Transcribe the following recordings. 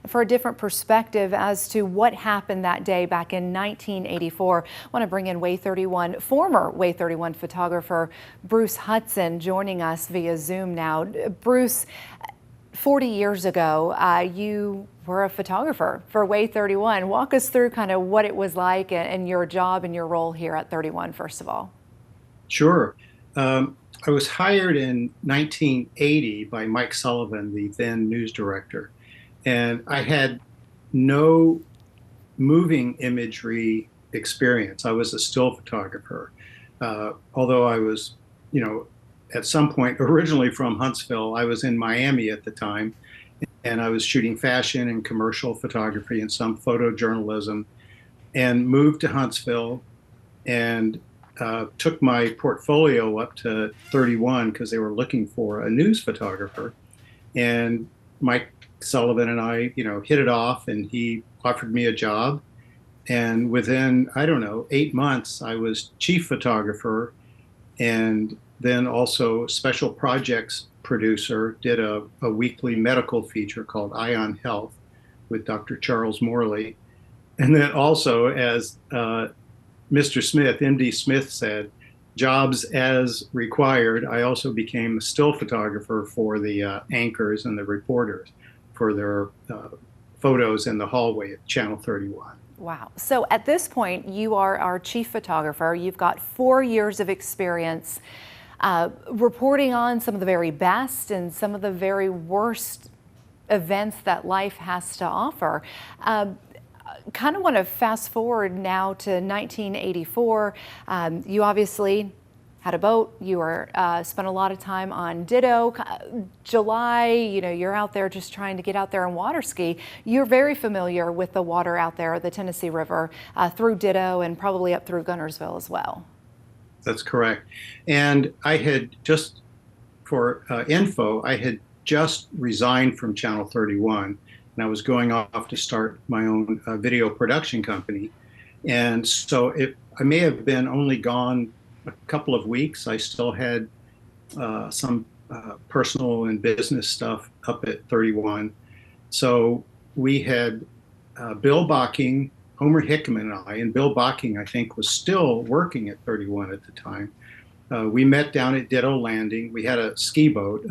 for a different perspective as to what happened that day back in 1984. I want to bring in WAAY 31, former WAAY 31 photographer Bruce Hutson, joining us via Zoom now. Bruce, 40 years ago, you were a photographer for WAAY 31. Walk us through kind of what it was like and your job and your role here at 31, first of all. Sure. I was hired in 1980 by Mike Sullivan, the then news director, and I had no moving imagery experience. I was a still photographer, although I was, at some point originally from Huntsville. I was in Miami at the time, and I was shooting fashion and commercial photography and some photojournalism, and moved to Huntsville and took my portfolio up to 31 because they were looking for a news photographer. And Mike Sullivan and I, hit it off, and he offered me a job. And within, I don't know, 8 months, I was chief photographer and then also special projects producer, did a weekly medical feature called Eye on Health with Dr. Charles Morley. And then also, as Mr. Smith, MD Smith, said, jobs as required, I also became a still photographer for the anchors and the reporters for their photos in the hallway at Channel 31. Wow. So at this point, you are our chief photographer. You've got 4 years of experience reporting on some of the very best and some of the very worst events that life has to offer. Kind of want to fast forward now to 1984. You obviously had a boat. You were spent a lot of time on Ditto. July, you're out there just trying to get out there and water ski. You're very familiar with the water out there, the Tennessee River, through Ditto and probably up through Guntersville as well. That's correct. And I had just, for info, I had just resigned from Channel 31. And I was going off to start my own video production company. And so I may have been only gone a couple of weeks. I still had some personal and business stuff up at 31. So we had Bill Bocking, Homer Hickman and Bill Bocking, I think, was still working at 31 at the time. We met down at Ditto Landing. We had a ski boat.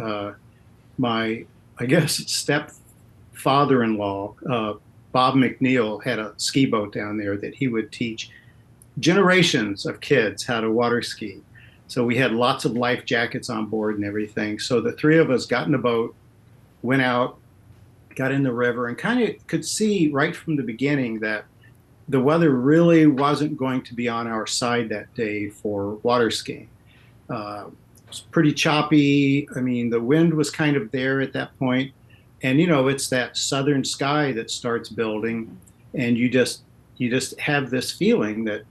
My, I guess, father-in-law, Bob McNeil, had a ski boat down there that he would teach generations of kids how to water ski. So we had lots of life jackets on board and everything. So the three of us got in a boat, went out, got in the river, and kind of could see right from the beginning that the weather really wasn't going to be on our side that day for water skiing. It was pretty choppy. I mean, the wind was kind of there at that point. And it's that southern sky that starts building, and you just have this feeling that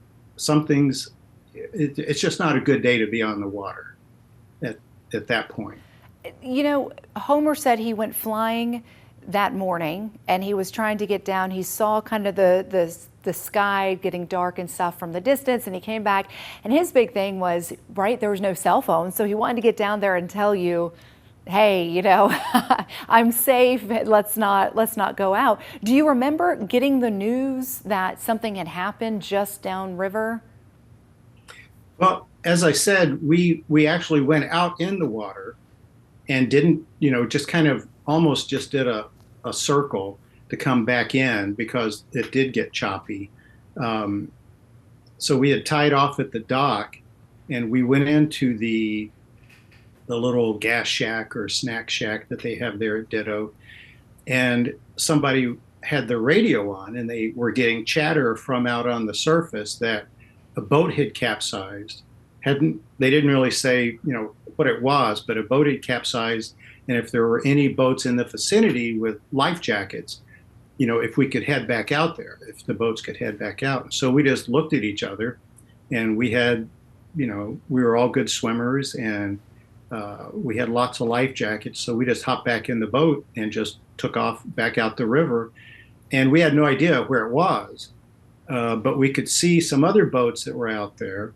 it's just not a good day to be on the water at that point. Homer said he went flying that morning and he was trying to get down. He saw kind of the sky getting dark and stuff from the distance, and he came back, and his big thing was, there was no cell phone, so he wanted to get down there and tell you, hey, I'm safe, let's not go out. Do you remember getting the news that something had happened just downriver? Well, as I said, we actually went out in the water and didn't, just kind of almost just did a circle to come back in because it did get choppy. So we had tied off at the dock, and we went into the little gas shack or snack shack that they have there at Ditto. And somebody had the radio on, and they were getting chatter from out on the surface that a boat had capsized. They didn't really say, what it was, but a boat had capsized. And if there were any boats in the vicinity with life jackets, if we could head back out there, if the boats could head back out. So we just looked at each other, and we had, we were all good swimmers, and we had lots of life jackets, so we just hopped back in the boat and just took off back out the river. And we had no idea where it was, but we could see some other boats that were out there.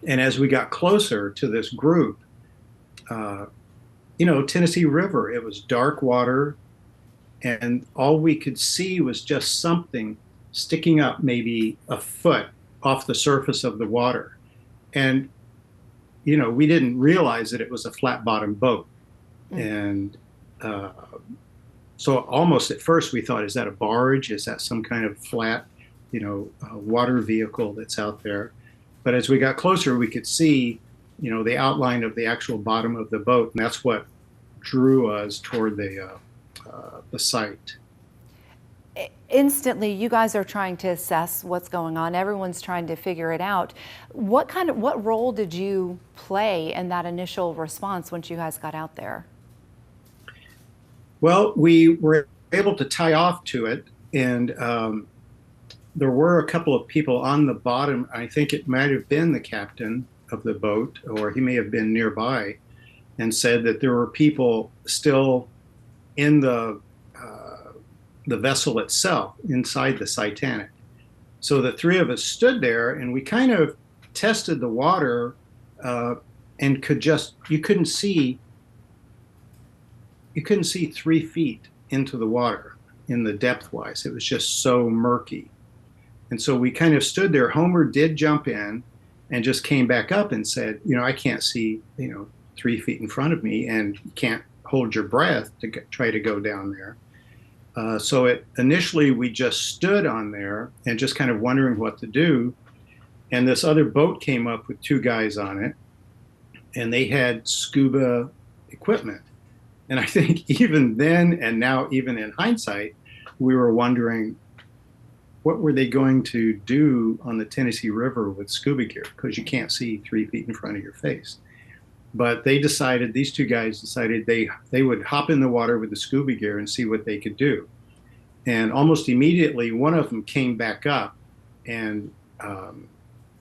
And as we got closer to this group, Tennessee River, it was dark water, and all we could see was just something sticking up maybe a foot off the surface of the water. And, we didn't realize that it was a flat bottom boat. Mm. And uh, so almost at first we thought, is that a barge? Is that some kind of flat, water vehicle that's out there? But as we got closer, we could see, the outline of the actual bottom of the boat, and that's what drew us toward the site. Instantly, you guys are trying to assess what's going on. Everyone's trying to figure it out. What role did you play in that initial response once you guys got out there? Well, we were able to tie off to it, and there were a couple of people on the bottom. I think it might have been the captain of the boat, or he may have been nearby, and said that there were people still in the vessel itself, inside the SCItanic. So the three of us stood there, and we kind of tested the water, and you couldn't see 3 feet into the water in the depth wise. It was just so murky. And so we kind of stood there. Homer did jump in and just came back up and said, I can't see, 3 feet in front of me, and you can't hold your breath to try to go down there. So initially we just stood on there and just kind of wondering what to do. And this other boat came up with 2 guys on it, and they had scuba equipment. And I think even then, and now even in hindsight, we were wondering, what were they going to do on the Tennessee River with scuba gear? Because you can't see 3 feet in front of your face. But these 2 guys decided they would hop in the water with the scuba gear and see what they could do. And almost immediately, one of them came back up, and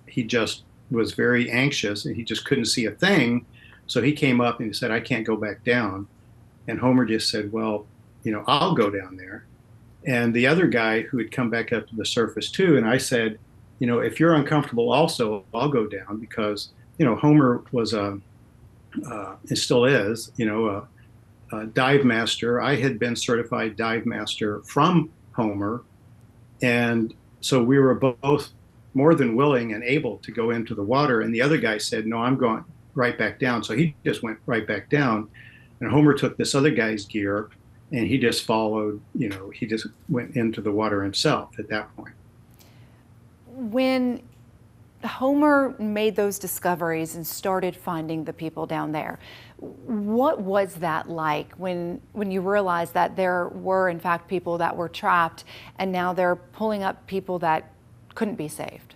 he just was very anxious, and he just couldn't see a thing. So he came up and he said, I can't go back down. And Homer just said, well, I'll go down there. And the other guy who had come back up to the surface too, and I said, if you're uncomfortable also, I'll go down, because, Homer was it still is, a dive master. I had been certified dive master from Homer. And so we were both more than willing and able to go into the water. And the other guy said, no, I'm going right back down. So he just went right back down. And Homer took this other guy's gear, and he just followed, he just went into the water himself at that point. When Homer made those discoveries and started finding the people down there, what was that like when you realized that there were in fact people that were trapped, and now they're pulling up people that couldn't be saved?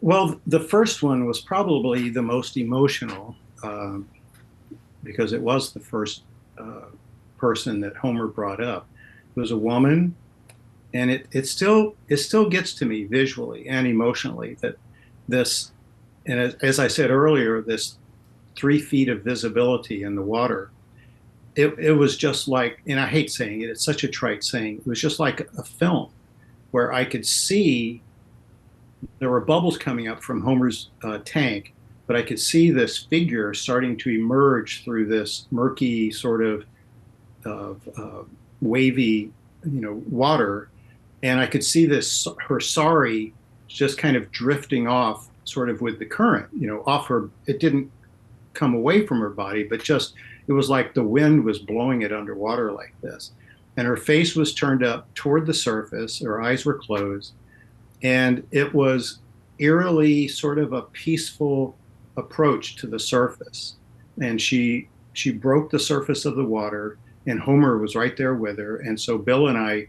Well, the first one was probably the most emotional, because it was the first person that Homer brought up. It was a woman. And it still gets to me visually and emotionally that this, and as I said earlier, this 3 feet of visibility in the water, it was just like, and I hate saying it, it's such a trite saying, it was just like a film where I could see there were bubbles coming up from Homer's tank, but I could see this figure starting to emerge through this murky sort of wavy, water. And I could see her sari just kind of drifting off sort of with the current, off her. It didn't come away from her body, but just, it was like the wind was blowing it underwater like this. And her face was turned up toward the surface, her eyes were closed. And it was eerily sort of a peaceful approach to the surface. And she broke the surface of the water, and Homer was right there with her. And so Bill and I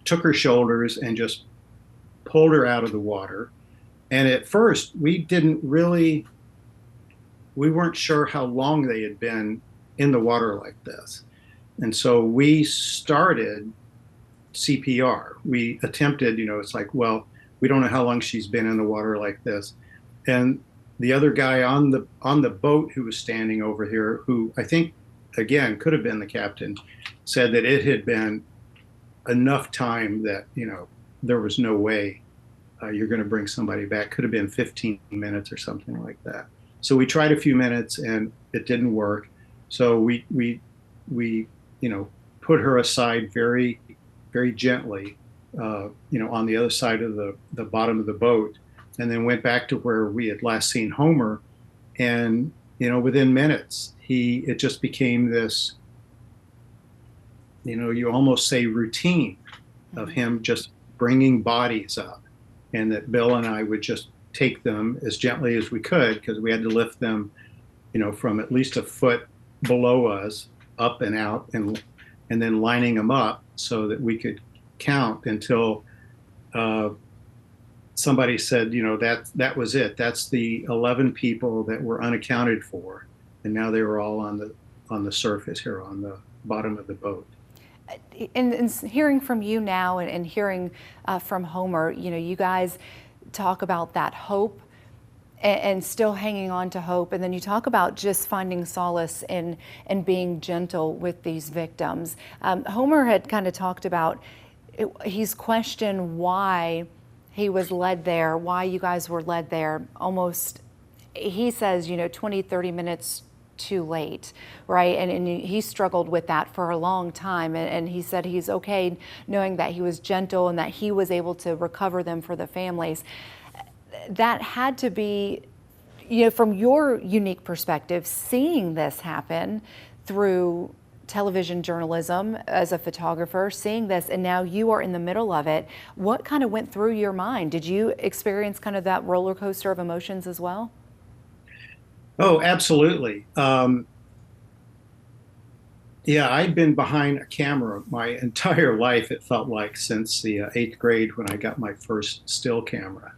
took her shoulders and just pulled her out of the water. And at first, we weren't sure how long they had been in the water like this. And so we started CPR. We attempted, it's like, well, we don't know how long she's been in the water like this. And the other guy on the boat who was standing over here, who I think, again, could have been the captain, said that it had been enough time that, there was no way you're going to bring somebody back. Could have been 15 minutes or something like that. So we tried a few minutes and it didn't work. So we put her aside very, very gently, on the other side of the bottom of the boat, and then went back to where we had last seen Homer. And, within minutes, it just became this, you almost say routine of him just bringing bodies up, and that Bill and I would just take them as gently as we could because we had to lift them, from at least a foot below us up and out, and then lining them up so that we could count until somebody said, that was it. That's the 11 people that were unaccounted for, and now they were all on the surface here on the bottom of the boat. And hearing from you now and hearing from Homer, you guys talk about that hope and still hanging on to hope. And then you talk about just finding solace in being gentle with these victims. Homer had kind of talked about, he's questioned why he was led there, why you guys were led there almost, he says, 20, 30 minutes too late, right? And he struggled with that for a long time. And he said he's okay knowing that he was gentle and that he was able to recover them for the families. That had to be, from your unique perspective, seeing this happen through television journalism as a photographer, seeing this, and now you are in the middle of it. What kind of went through your mind? Did you experience kind of that roller coaster of emotions as well? Oh, absolutely. Yeah, I'd been behind a camera my entire life, it felt like, since the 8th grade when I got my first still camera.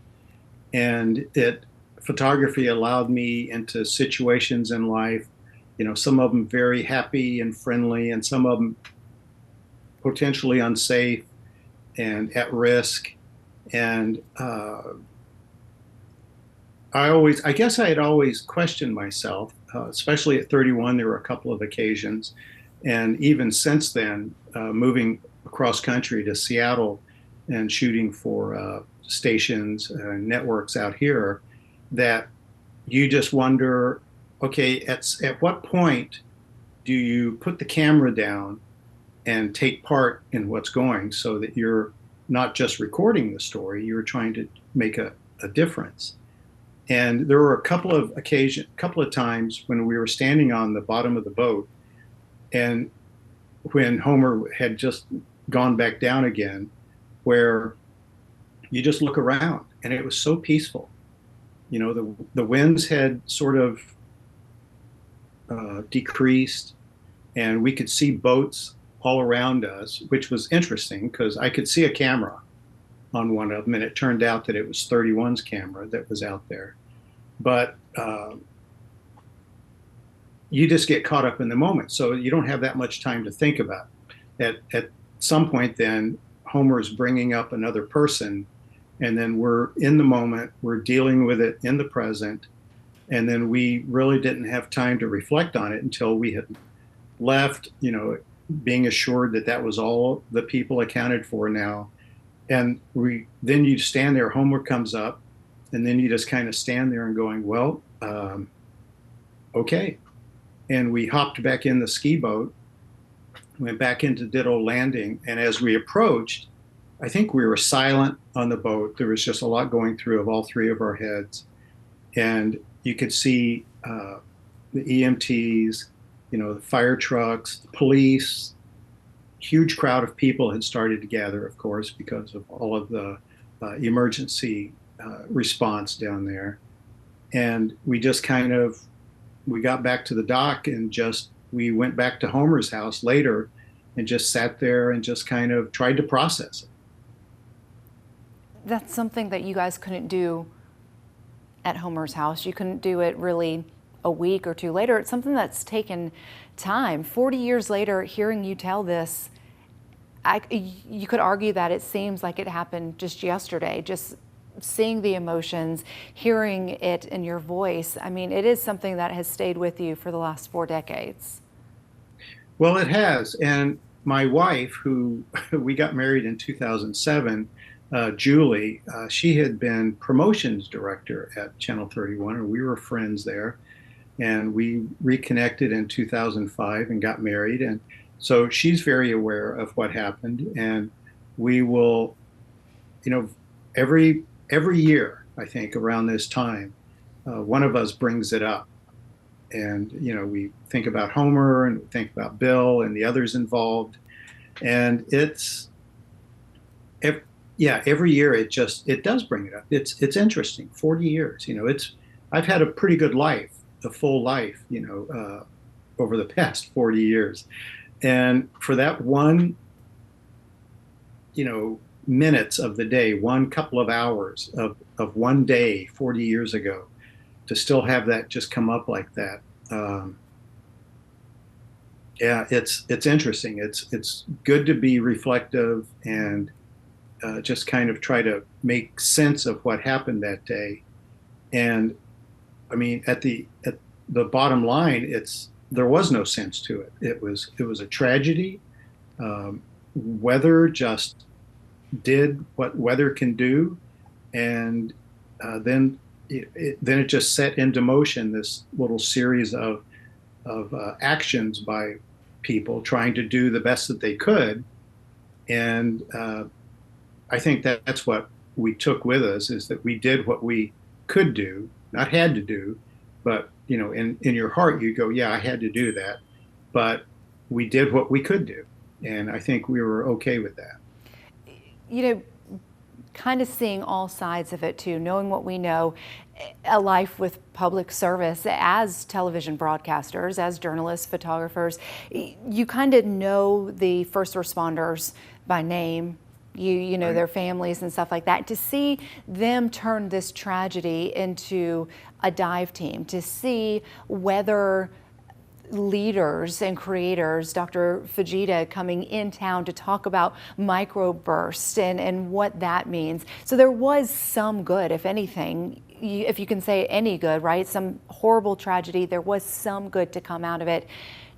And photography allowed me into situations in life, some of them very happy and friendly, and some of them potentially unsafe and at risk. And I guess I had always questioned myself, especially at 31, there were a couple of occasions. And even since then, moving across country to Seattle and shooting for stations and networks out here, that you just wonder, okay, at what point do you put the camera down and take part in what's going so that you're not just recording the story, you're trying to make a difference. And there were a couple of times when we were standing on the bottom of the boat, and when Homer had just gone back down again, where you just look around and it was so peaceful. The winds had sort of decreased, and we could see boats all around us, which was interesting because I could see a camera on one of them, and it turned out that it was 31's camera that was out there. But you just get caught up in the moment, so you don't have that much time to think about it. At some point, then Homer's bringing up another person, and then we're in the moment, we're dealing with it in the present, and then we really didn't have time to reflect on it until we had left, being assured that that was all the people accounted for now. And then you stand there, Homer comes up, and then you just kind of stand there and going, well, okay. And we hopped back in the ski boat, went back into Ditto Landing, and as we approached, I think we were silent on the boat. There was just a lot going through of all three of our heads. And you could see the EMTs, the fire trucks, the police, huge crowd of people had started to gather, of course, because of all of the emergency response down there. And we just we got back to the dock, and we went back to Homer's house later and just sat there and just kind of tried to process it. That's something that you guys couldn't do at Homer's house. You couldn't do it really a week or two later. It's something that's taken time. 40 years later, hearing you tell this, you could argue that it seems like it happened just yesterday, just seeing the emotions, hearing it in your voice. I mean, it is something that has stayed with you for the last 4 decades. Well, it has. And my wife, who we got married in 2007, Julie, she had been promotions director at Channel 31, and we were friends there. And we reconnected in 2005 and got married. And So she's very aware of what happened, and we will, you know, every year, I think around this time, one of us brings it up, and we think about Homer and we think about Bill and the others involved, and ev yeah, every year it does bring it up. It's interesting. 40 years, it's I've had a pretty good life, a full life, over the past 40 years, and for that one, minutes of the day, one couple of hours of one day 40 years ago, to still have that just come up like that. Yeah, it's interesting. It's good to be reflective and just kind of try to make sense of what happened that day. And I mean, at the bottom line, there was no sense to it. It was a tragedy. Weather just did what weather can do, and then it just set into motion this little series of actions by people trying to do the best that they could. And I think that's what we took with us, is that we did what we could do, not had to do, but in your heart you go, yeah, I had to do that, but we did what we could do, and I think we were okay with that. You know, kind of seeing all sides of it too, knowing what we know, a life with public service as television broadcasters, as journalists, photographers, you kind of know the first responders by name. You know, right, their families and stuff like that. To see them turn this tragedy into a dive team, to see whether leaders and creators, Dr. Fujita coming in town to talk about microbursts and what that means. So there was some good, if anything, if you can say any good, right? Some horrible tragedy, there was some good to come out of it.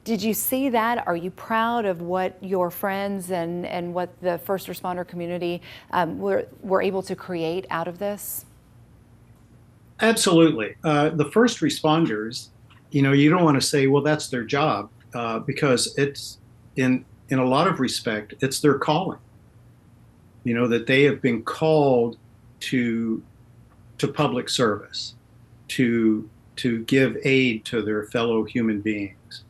Did you see that? Are you proud of what your friends and what the first responder community were able to create out of this? Absolutely. The first responders, you don't want to say, well, that's their job, because it's in a lot of respect, it's their calling. That they have been called to public service, to give aid to their fellow human beings.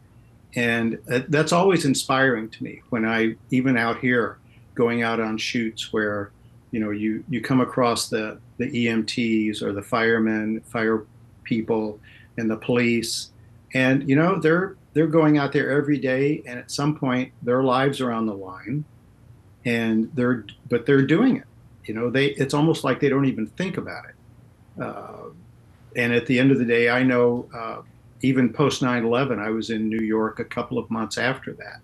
And that's always inspiring to me when even out here, going out on shoots where, you come across the EMTs or the firemen, fire people, and the police, and they're going out there every day, and at some point their lives are on the line, and they're doing it. It's almost like they don't even think about it. And at the end of the day, I know, even post 9/11, I was in New York a couple of months after that,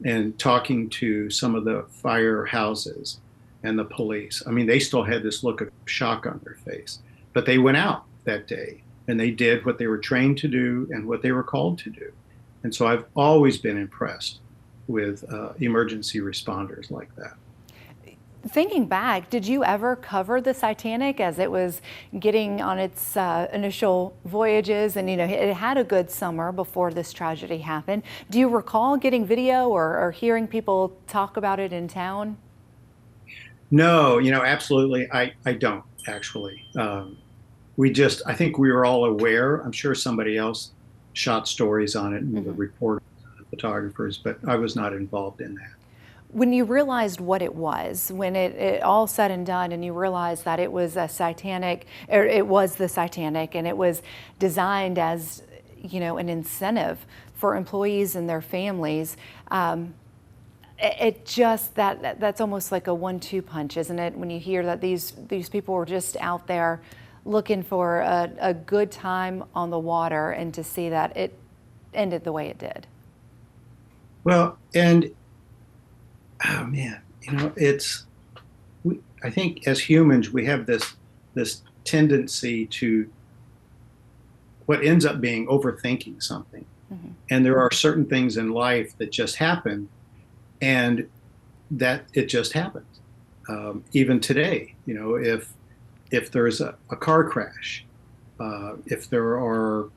and talking to some of the firehouses and the police. I mean, they still had this look of shock on their face, but they went out that day and they did what they were trained to do and what they were called to do. And so I've always been impressed with emergency responders like that. Thinking back, did you ever cover the SCItanic as it was getting on its initial voyages? And it had a good summer before this tragedy happened. Do you recall getting video or hearing people talk about it in town? No, absolutely. I don't actually. I think we were all aware. I'm sure somebody else shot stories on it, and the reporters, the photographers, but I was not involved in that. When you realized what it was, when it all said and done, and you realized that it was a SCItanic, or it was the SCItanic, and it was designed as, an incentive for employees and their families, that's almost like a 1-2 punch, isn't it? When you hear that these people were just out there looking for a good time on the water, and to see that it ended the way it did. Well, and oh man, I think as humans we have this tendency to what ends up being overthinking something. Mm-hmm. And there are certain things in life that just happen, and that it just happens. Even today, if there's a car crash, if there are,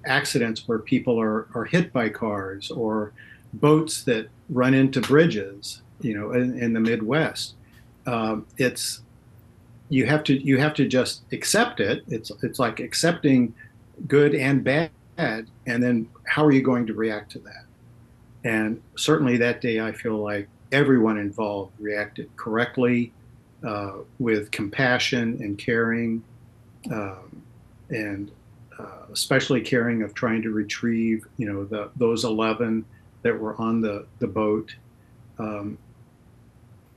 accidents where people are hit by cars, or boats that run into bridges, in the Midwest. It's you have to just accept it. It's like accepting good and bad, and then how are you going to react to that? And certainly that day, I feel like everyone involved reacted correctly, with compassion and caring, and especially caring of trying to retrieve, those 11 that were on the boat. Um,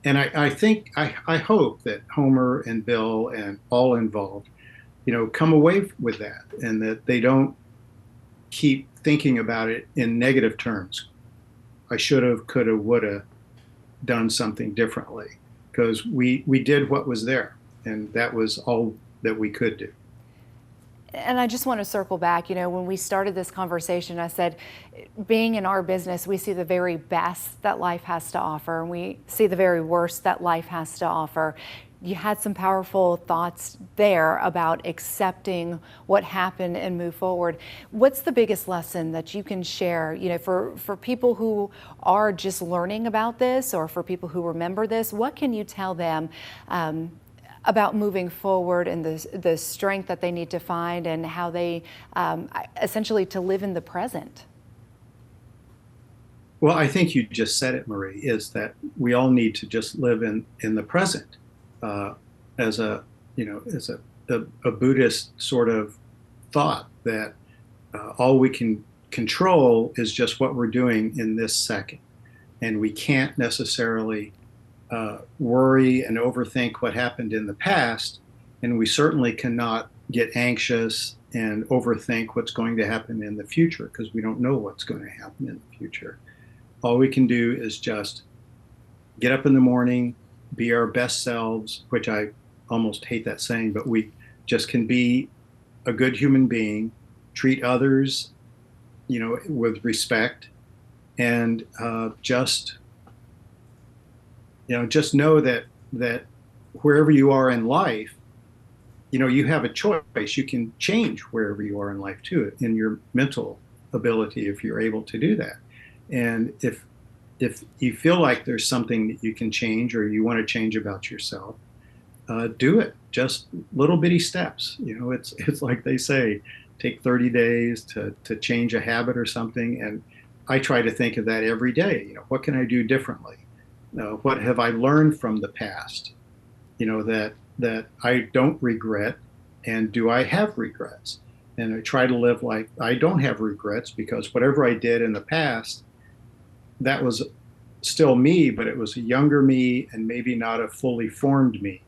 and I hope that Homer and Bill and all involved, come away with that, and that they don't keep thinking about it in negative terms. I should have, could have, would have done something differently, because we did what was there, and that was all that we could do. And I just want to circle back. When we started this conversation, I said, being in our business, we see the very best that life has to offer, and we see the very worst that life has to offer. You had some powerful thoughts there about accepting what happened and move forward. What's the biggest lesson that you can share, for people who are just learning about this, or for people who remember this? What can you tell them about moving forward, and the strength that they need to find, and how they essentially to live in the present? Well, I think you just said it, Marie, is that we all need to just live in the present, uh, as a Buddhist sort of thought that all we can control is just what we're doing in this second, and we can't necessarily worry and overthink what happened in the past, and we certainly cannot get anxious and overthink what's going to happen in the future, because we don't know what's going to happen in the future. All we can do is just get up in the morning, be our best selves, which I almost hate that saying, but we just can be a good human being, treat others, with respect, and just know that wherever you are in life, you have a choice. You can change wherever you are in life too, in your mental ability, if you're able to do that. And if you feel like there's something that you can change, or you want to change about yourself, do it. Just little bitty steps. It's like they say, take 30 days to change a habit or something. And I try to think of that every day. What can I do differently? What have I learned from the past? That I don't regret, and do I have regrets? And I try to live like I don't have regrets, because whatever I did in the past, that was still me, but it was a younger me, and maybe not a fully formed me.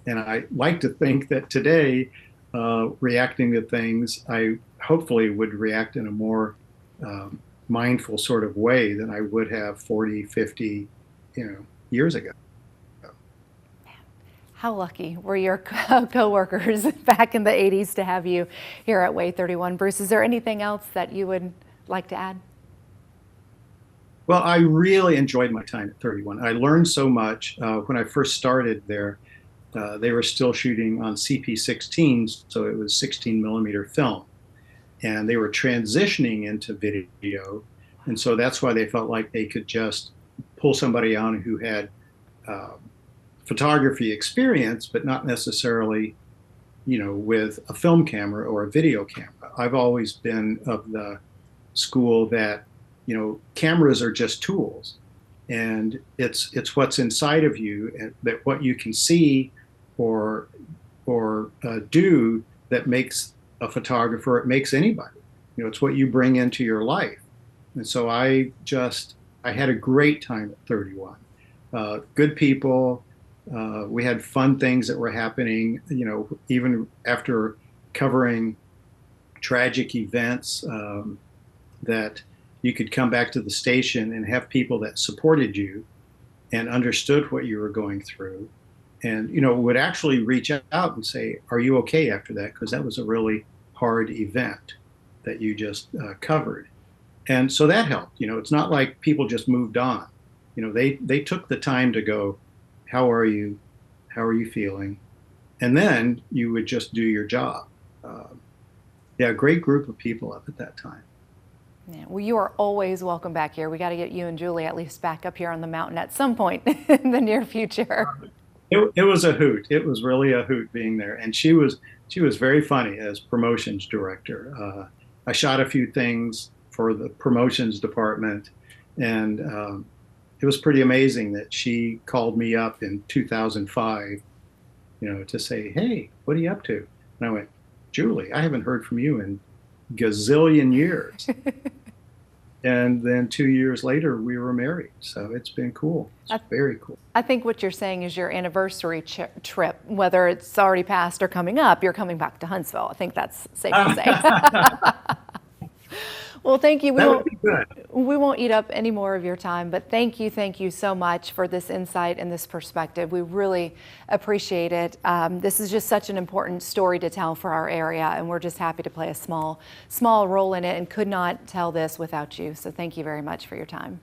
And I like to think that today, reacting to things, I hopefully would react in a more mindful sort of way than I would have 40, 50, years ago. How lucky were your co-workers back in the 80s to have you here at WAAY 31. Bruce, is there anything else that you would like to add? Well, I really enjoyed my time at 31. I learned so much. When I first started there, they were still shooting on CP16s, so it was 16 millimeter film. And they were transitioning into video. And so that's why they felt like they could just pull somebody on who had photography experience, but not necessarily, with a film camera or a video camera. I've always been of the school that, cameras are just tools, and it's what's inside of you, and that what you can see or do that makes a photographer. It makes anybody. It's what you bring into your life. And so I had a great time at 31. Good people. We had fun things that were happening, even after covering tragic events, that you could come back to the station and have people that supported you and understood what you were going through, and, would actually reach out and say, are you okay after that? Because that was a really hard event that you just covered. And so that helped. It's not like people just moved on. They took the time to go, how are you? How are you feeling? And then you would just do your job. Yeah, great group of people up at that time. Yeah, well, you are always welcome back here. We got to get you and Julie at least back up here on the mountain at some point in the near future. It was a hoot. It was really a hoot being there, and she was very funny as promotions director. I shot a few things for the promotions department, and it was pretty amazing that she called me up in 2005, to say, "Hey, what are you up to?" And I went, "Julie, I haven't heard from you in gazillion years." And then 2 years later, we were married. So it's been cool. It's very cool. I think what you're saying is your anniversary trip, whether it's already passed or coming up, you're coming back to Huntsville. I think that's safe to say. Well, thank you. That would be good. We won't eat up any more of your time, but thank you so much for this insight and this perspective. We really appreciate it. This is just such an important story to tell for our area, and we're just happy to play a small role in it and could not tell this without you. So thank you very much for your time.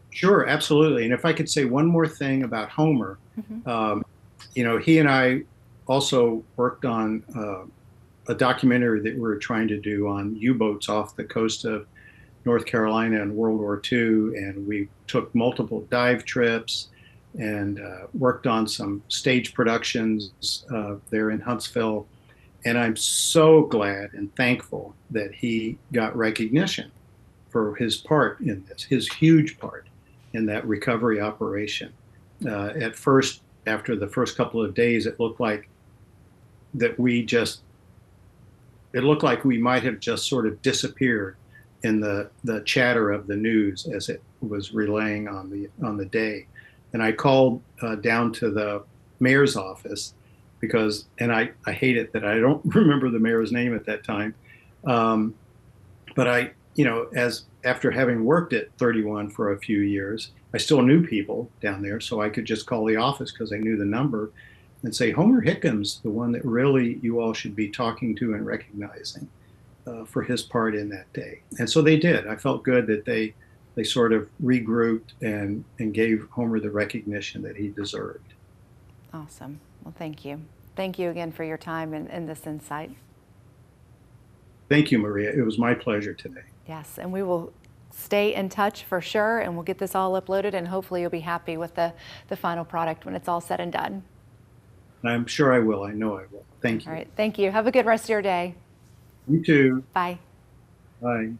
Sure, absolutely. And if I could say one more thing about Homer, he and I also worked on a documentary that we were trying to do on U-boats off the coast of North Carolina in World War II. And we took multiple dive trips and worked on some stage productions there in Huntsville. And I'm so glad and thankful that he got recognition for his part in this, his huge part in that recovery operation. At first, after the first couple of days, it looked like we might have just sort of disappeared in the chatter of the news as it was relaying on the day. And I called down to the mayor's office and I hate it that I don't remember the mayor's name at that time. But as after having worked at 31 for a few years, I still knew people down there, so I could just call the office because I knew the number and say, Homer Hickham's the one that really you all should be talking to and recognizing for his part in that day. And so they did. I felt good that they sort of regrouped and gave Homer the recognition that he deserved. Awesome. Well, thank you. Thank you again for your time and this insight. Thank you, Maria. It was my pleasure today. Yes, and we will stay in touch for sure, and we'll get this all uploaded, and hopefully you'll be happy with the final product when it's all said and done. I'm sure I will. I know I will. Thank you. All right. Thank you. Have a good rest of your day. You too. Bye. Bye.